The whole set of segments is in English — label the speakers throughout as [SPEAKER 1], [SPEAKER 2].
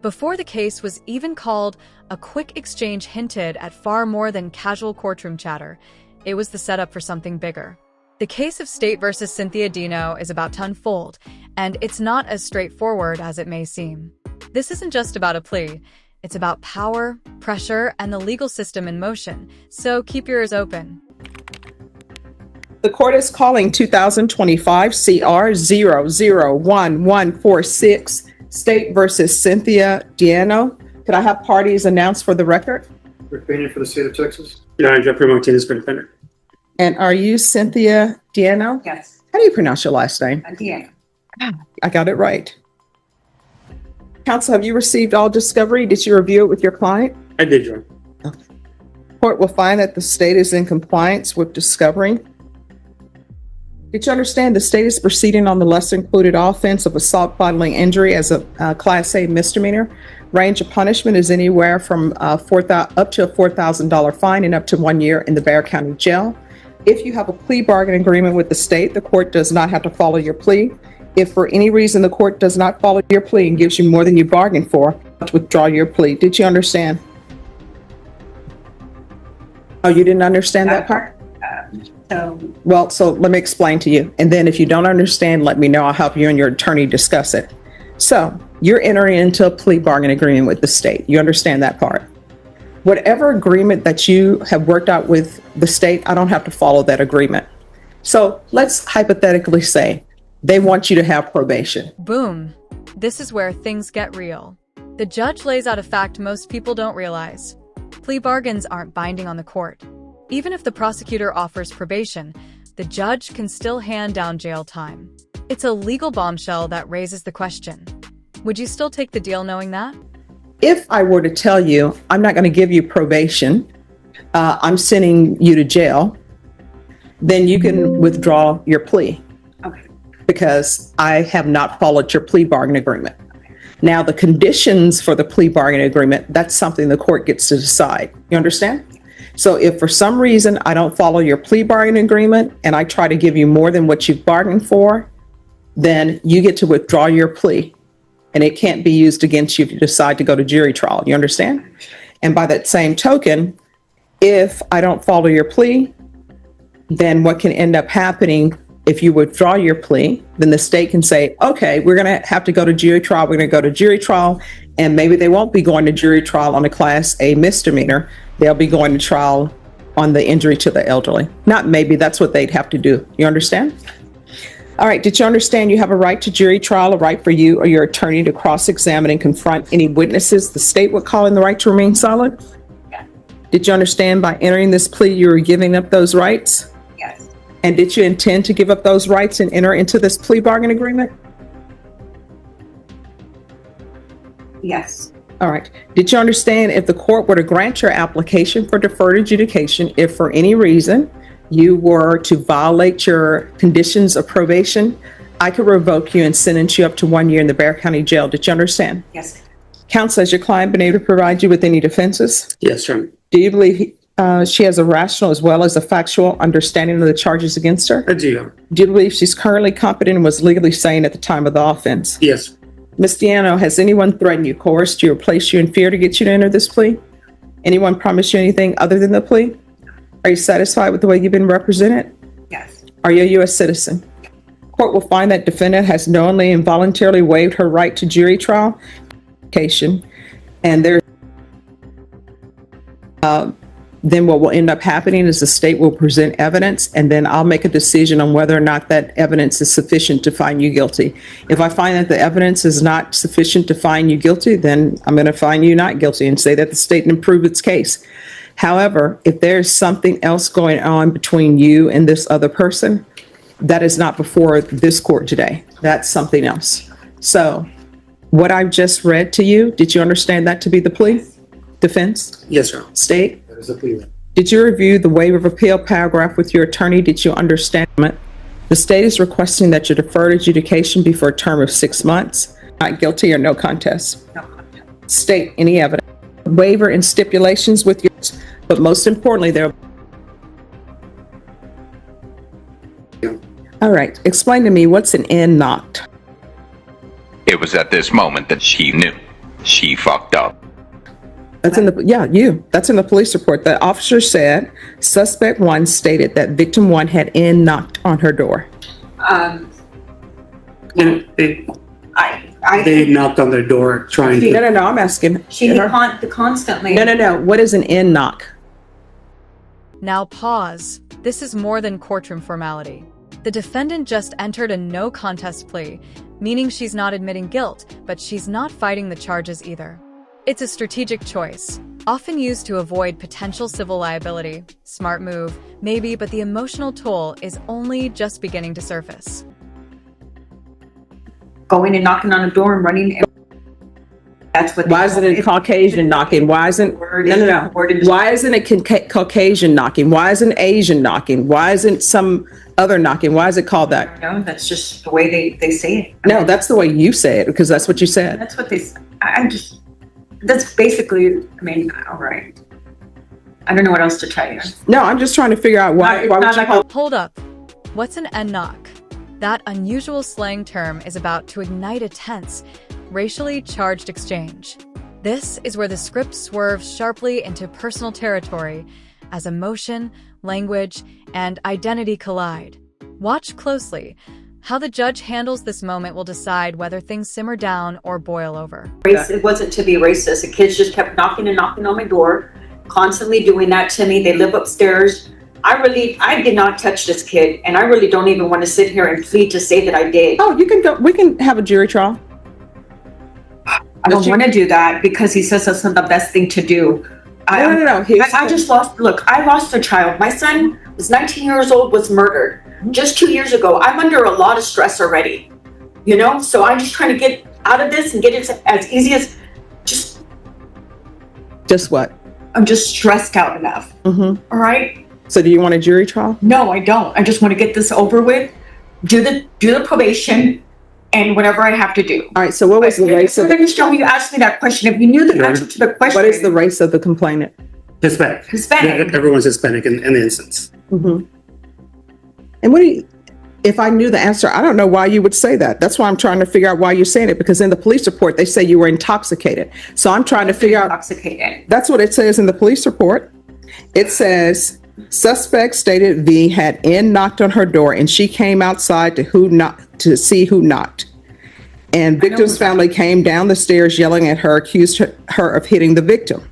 [SPEAKER 1] Before the case was even called, a quick exchange hinted at far more than casual courtroom chatter. It was the setup for something bigger. The case of State versus Cynthia Dino is about to unfold, and it's not as straightforward as it may seem. This isn't just about a plea. It's about power, pressure, and the legal system in motion, so keep your ears open.
[SPEAKER 2] The court is calling 2025 CR 001146, State versus Cynthia Dino. Could I have parties announced for the record?
[SPEAKER 3] Defendant for the state of Texas.
[SPEAKER 4] Your Honor, Jeffrey Martinez for defendant.
[SPEAKER 2] And are you Cynthia Dino?
[SPEAKER 5] Yes,
[SPEAKER 2] How do you pronounce your last name?
[SPEAKER 5] Diana.
[SPEAKER 2] I got it right. Counsel, have you received all discovery? Did you review it with your client?
[SPEAKER 4] I did, Your Honor.
[SPEAKER 2] Court will find that the state is in compliance with discovery. Did you understand the state is proceeding on the lesser included offense of assault bodily injury as a Class A misdemeanor? Range of punishment is anywhere from up to a $4,000 fine and up to 1 year in the Bexar County Jail. If you have a plea bargain agreement with the state, the court does not have to follow your plea. If for any reason the court does not follow your plea and gives you more than you bargained for, you have to withdraw your plea. Did you understand? Oh, you didn't understand that part? Well, so let me explain to you. And then if you don't understand, let me know. I'll help you and your attorney discuss it. So you're entering into a plea bargain agreement with the state. You understand that part? Whatever agreement that you have worked out with the state, I don't have to follow that agreement. So let's hypothetically say they want you to have probation.
[SPEAKER 1] Boom. This is where things get real. The judge lays out a fact most people don't realize. Plea bargains aren't binding on the court. Even if the prosecutor offers probation, the judge can still hand down jail time. It's a legal bombshell that raises the question. Would you still take the deal knowing that?
[SPEAKER 2] If I were to tell you, I'm not going to give you probation, I'm sending you to jail, then you can withdraw your plea.
[SPEAKER 5] Okay.
[SPEAKER 2] Because I have not followed your plea bargain agreement. Now, the conditions for the plea bargain agreement, that's something the court gets to decide. You understand? So if for some reason I don't follow your plea bargain agreement and I try to give you more than what you've bargained for, then you get to withdraw your plea. And it can't be used against you if you decide to go to jury trial. You understand? And by that same token, if I don't follow your plea, then what can end up happening if you withdraw your plea, then the state can say, okay, we're going to have to go to jury trial. We're going to go to jury trial. And maybe they won't be going to jury trial on a Class A misdemeanor. They'll be going to trial on the injury to the elderly. Not maybe, that's what they'd have to do. You understand? All right, did you understand you have a right to jury trial, a right for you or your attorney to cross-examine and confront any witnesses the state would call in the right to remain silent?
[SPEAKER 5] Yeah.
[SPEAKER 2] Did you understand by entering this plea you were giving up those rights?
[SPEAKER 5] Yes.
[SPEAKER 2] And did you intend to give up those rights and enter into this plea bargain agreement?
[SPEAKER 5] Yes.
[SPEAKER 2] All right. Did you understand if the court were to grant your application for deferred adjudication, if for any reason you were to violate your conditions of probation, I could revoke you and sentence you up to 1 year in the Bexar County Jail. Did you understand?
[SPEAKER 5] Yes.
[SPEAKER 2] Counsel, has your client been able to provide you with any defenses?
[SPEAKER 4] Yes, Your Honor.
[SPEAKER 2] Do you believe she has a rational as well as a factual understanding of the charges against her?
[SPEAKER 4] I do, Your Honor.
[SPEAKER 2] Do you believe she's currently competent and was legally sane at the time of the offense?
[SPEAKER 4] Yes.
[SPEAKER 2] Ms. Diano, has anyone threatened you, coerced you, or placed you in fear to get you to enter this plea? Anyone promised you anything other than the plea? Are you satisfied with the way you've been represented?
[SPEAKER 5] Yes.
[SPEAKER 2] Are you a U.S. citizen? Court will find that defendant has knowingly and voluntarily waived her right to jury trial, and then what will end up happening is the state will present evidence, and then I'll make a decision on whether or not that evidence is sufficient to find you guilty. If I find that the evidence is not sufficient to find you guilty, then I'm going to find you not guilty and say that the state didn't prove its case. However, if there's something else going on between you and this other person, that is not before this court today. That's something else. So what I've just read to you, did you understand that to be the plea? Defense?
[SPEAKER 4] Yes, Your Honor.
[SPEAKER 2] State?
[SPEAKER 3] That is a plea.
[SPEAKER 2] Did you review the waiver of appeal paragraph with your attorney? Did you understand it? The state is requesting that your deferred adjudication be for a term of 6 months. Not guilty or no contest?
[SPEAKER 5] No contest.
[SPEAKER 2] State any evidence. Waiver and stipulations with yours, but most importantly, there. All right, explain to me what's an end not.
[SPEAKER 6] It was at this moment that she knew. She fucked up.
[SPEAKER 2] That's in the, yeah, you. That's in the police report. The officer said suspect 1 stated that victim 1 had knocked on her door.
[SPEAKER 4] And
[SPEAKER 5] I
[SPEAKER 4] they knocked on their door trying to.
[SPEAKER 2] No, I'm asking.
[SPEAKER 5] constantly.
[SPEAKER 2] No. What is an knock?
[SPEAKER 1] Now pause. This is more than courtroom formality. The defendant just entered a no contest plea, meaning she's not admitting guilt, but she's not fighting the charges either. It's a strategic choice, often used to avoid potential civil liability. Smart move, maybe, but the emotional toll is only just beginning to surface.
[SPEAKER 5] Going and knocking on a door and running. That's what.
[SPEAKER 2] Why isn't it Caucasian knocking? Why isn't no? Why isn't it Caucasian knocking? Why isn't Asian knocking? Why isn't some other knocking? Why is it called that?
[SPEAKER 5] No, that's just the way they say it.
[SPEAKER 2] No, that's the way you say it, because that's what you said.
[SPEAKER 5] That's what they. That's basically. I mean, all right. I don't know what else to tell you.
[SPEAKER 2] No, I'm just trying to figure out why would you call.
[SPEAKER 1] Hold up. What's an knock? That unusual slang term is about to ignite a tense, racially charged exchange. This is where the script swerves sharply into personal territory as emotion, language, and identity collide. Watch closely. How the judge handles this moment will decide whether things simmer down or boil over.
[SPEAKER 5] It wasn't to be racist. The kids just kept knocking and knocking on my door, constantly doing that to me. They live upstairs. I did not touch this kid, and I really don't even want to sit here and plead to say that I did.
[SPEAKER 2] Oh, you can go. We can have a jury trial.
[SPEAKER 5] I don't want to do that because he says that's not the best thing to do.
[SPEAKER 2] No.
[SPEAKER 5] I just lost. Look, I lost a child. My son was 19 years old, was murdered just 2 years ago. I'm under a lot of stress already, so I'm just trying to get out of this and get it as easy as
[SPEAKER 2] just what?
[SPEAKER 5] I'm just stressed out enough. All right.
[SPEAKER 2] So do you want a jury trial?
[SPEAKER 5] No, I don't. I just want to get this over with, do the probation, and whatever I have to do.
[SPEAKER 2] All right. So what was the race of?
[SPEAKER 5] You asked me that question. If you knew the answer to the question,
[SPEAKER 2] what is the race of the complainant?
[SPEAKER 4] Hispanic.
[SPEAKER 5] Hispanic.
[SPEAKER 4] Everyone's Hispanic in the instance.
[SPEAKER 2] And what do you? If I knew the answer, I don't know why you would say that. That's why I'm trying to figure out why you're saying it, because in the police report, they say you were intoxicated. So I'm trying to figure out.
[SPEAKER 5] Intoxicated.
[SPEAKER 2] That's what it says in the police report. It says suspect stated V had knocked on her door and she came outside to see who knocked. And victim's family came down the stairs yelling at her, accused her of hitting the victim.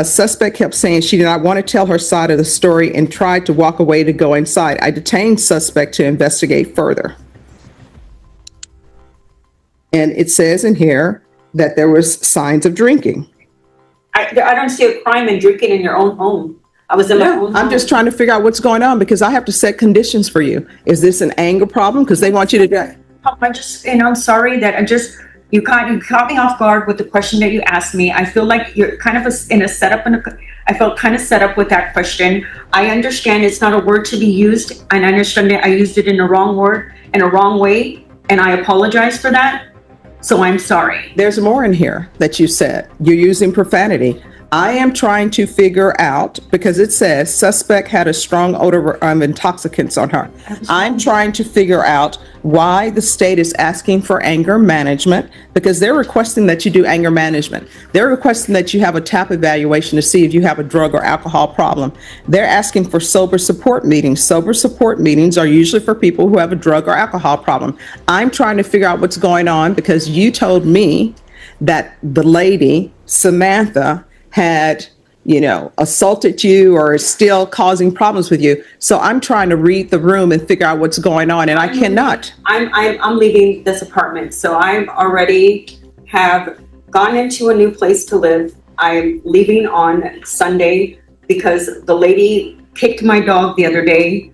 [SPEAKER 2] Suspect kept saying she did not want to tell her side of the story and tried to walk away to go inside. I detained suspect to investigate further. And it says in here that there was signs of drinking.
[SPEAKER 5] I don't see a crime in drinking in your own home. I was in my own home.
[SPEAKER 2] I'm just trying to figure out what's going on because I have to set conditions for you. Is this an anger problem? Because they want you to do.
[SPEAKER 5] I'm sorry that you caught me off guard with the question that you asked me. I feel like you're kind of in a setup. I felt kind of set up with that question. I understand it's not a word to be used, and I understand that I used it in the wrong word, in a wrong way, and I apologize for that. So I'm sorry.
[SPEAKER 2] There's more in here that you said. You're using profanity. I am trying to figure out, because it says suspect had a strong odor of intoxicants on her. I'm trying to figure out why the state is asking for anger management, because they're requesting that you do anger management. They're requesting that you have a TAP evaluation to see if you have a drug or alcohol problem. They're asking for sober support meetings. Sober support meetings are usually for people who have a drug or alcohol problem. I'm trying to figure out what's going on because you told me that the lady, Samantha, had, assaulted you or is still causing problems with you. So I'm trying to read the room and figure out what's going on, and I cannot.
[SPEAKER 5] I'm leaving this apartment, so I'm already have gone into a new place to live. I'm leaving on Sunday because the lady kicked my dog the other day,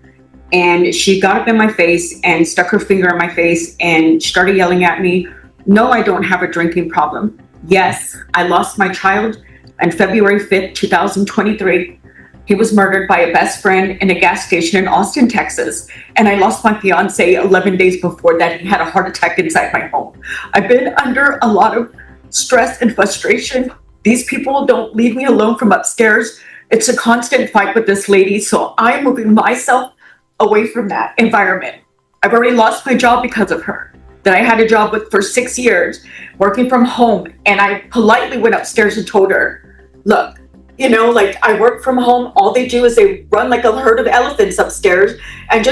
[SPEAKER 5] and she got up in my face and stuck her finger in my face and started yelling at me. No, I don't have a drinking problem. Yes, I lost my child on February 5th, 2023. He was murdered by a best friend in a gas station in Austin, Texas. And I lost my fiance 11 days before that. He had a heart attack inside my home. I've been under a lot of stress and frustration. These people don't leave me alone from upstairs. It's a constant fight with this lady. So I'm moving myself away from that environment. I've already lost my job because of her. that I had a job with for 6 years, working from home. And I politely went upstairs and told her, look, you know, like I work from home. All they do is they run like a herd of elephants upstairs and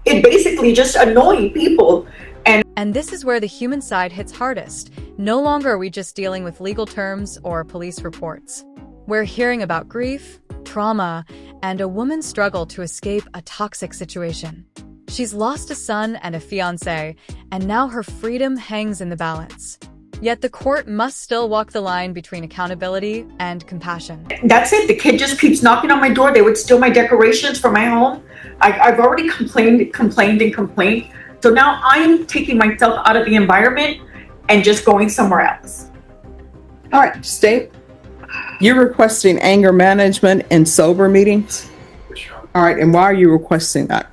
[SPEAKER 5] it basically just annoying people.
[SPEAKER 1] And this is where the human side hits hardest. No longer are we just dealing with legal terms or police reports. We're hearing about grief, trauma, and a woman's struggle to escape a toxic situation. She's lost a son and a fiancé, and now her freedom hangs in the balance. Yet the court must still walk the line between accountability and compassion.
[SPEAKER 5] That's it. The kid just keeps knocking on my door. They would steal my decorations from my home. I've already complained. So now I'm taking myself out of the environment and just going somewhere else.
[SPEAKER 2] All right, State, you're requesting anger management and sober meetings? All right, and why are you requesting that?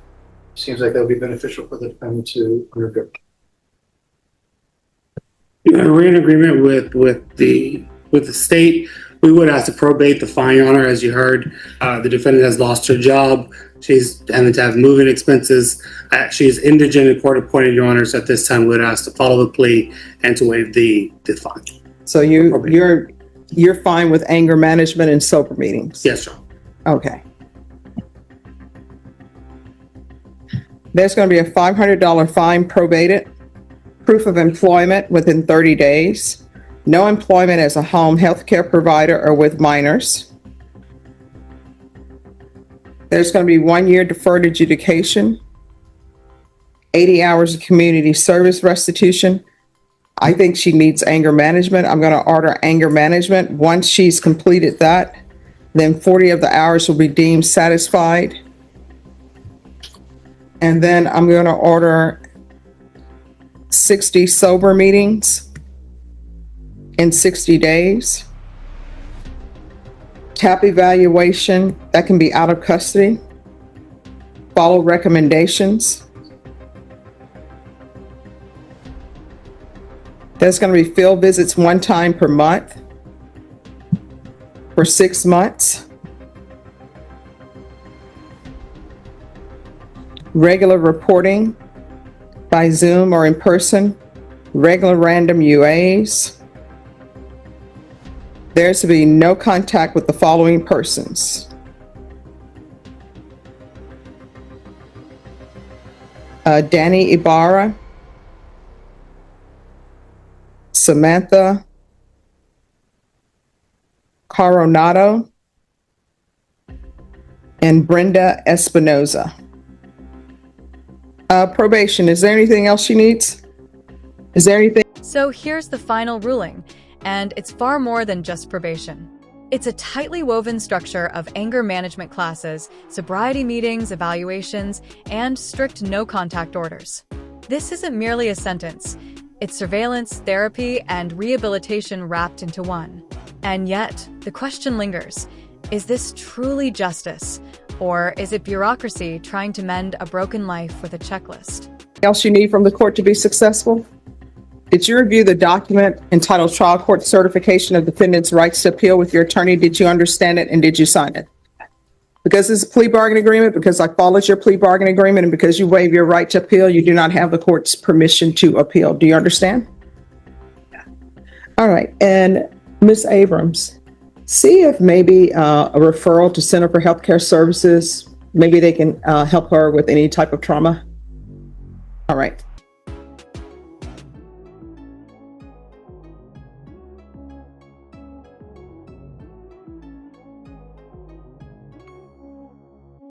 [SPEAKER 3] Seems like that would be beneficial for the defendant to undergo.
[SPEAKER 4] Yeah, we're in agreement with the state. We would ask to probate the fine, Your Honor. As you heard, the defendant has lost her job. She's having to have moving expenses. She's indigent and court appointed, Your Honors. At this time, we would ask to follow the plea and to waive the fine.
[SPEAKER 2] So you're fine with anger management and sober meetings?
[SPEAKER 4] Yes, Your Honor.
[SPEAKER 2] Okay. There's going to be a $500 fine probated, proof of employment within 30 days, no employment as a home health care provider or with minors. There's going to be 1 year deferred adjudication, 80 hours of community service restitution. I think she needs anger management. I'm going to order anger management. Once she's completed that, then 40 of the hours will be deemed satisfied. And then I'm going to order 60 sober meetings in 60 days. TAP evaluation, that can be out of custody. Follow recommendations. There's going to be field visits 1 time per month for 6 months. Regular reporting by Zoom or in person. Regular random UAs. There's to be no contact with the following persons: Danny Ibarra, Samantha Coronado, and Brenda Espinoza. Probation, is there anything else she needs? Is there anything?
[SPEAKER 1] So here's the final ruling, and it's far more than just probation. It's a tightly woven structure of anger management classes, sobriety meetings, evaluations, and strict no-contact orders. This isn't merely a sentence. It's surveillance, therapy, and rehabilitation wrapped into one. And yet, the question lingers. Is this truly justice? Or is it bureaucracy trying to mend a broken life with a checklist?
[SPEAKER 2] Anything else you need from the court to be successful? Did you review the document entitled Trial Court Certification of Defendant's Rights to Appeal with your attorney? Did you understand it and did you sign it? Because it's a plea bargain agreement, because I followed your plea bargain agreement, and because you waive your right to appeal, you do not have the court's permission to appeal. Do you understand? Yeah. All right. And Ms. Abrams, see if maybe a referral to Center for Healthcare Services, maybe they can help her with any type of trauma. All right.